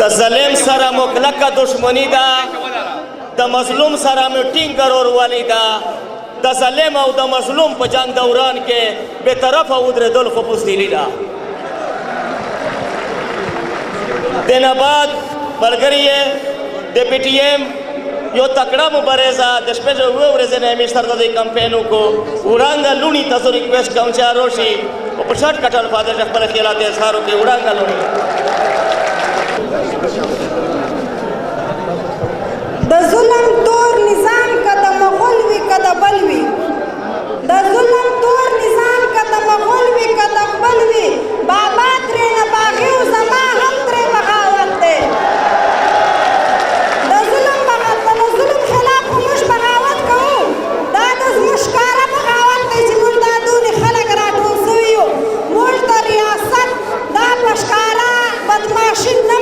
د ظالم سره مو کلکه دښمني ده، د مظلوم سره مو ټینګه ورورولي ده. د ظالم او د مظلوم په جنګ دوران کې بې طرفه ودرېدل خو بزدلي ده. دې نه بعد ملګري یې د پي ټي ایم یو تکړه مبارزه د شپې اوه ورځې نه همیش تر دوی کمپین وکړو. وړانګه لوڼي ته زه ریکویسټ کوم چې راشي او په شارټ کټ الفاظو کې خپل خیالات اظهار وکړي. وړانګه لوڼي د ظلم تور نظام که د مغول وي که د بل وي، د ظلم تور نظام که د مغول وي که د بل وي، بابا ترې نه باغي او زما هم ترې بغاوت دی. د ظلم خلاف خو موږ بغاوت کوو، دا د زموږ ښکاره بغاوت دی چې موږ دا دونې خلک راټول سوي یو. موږ د ریاست دا په ښکاره بدماشي نه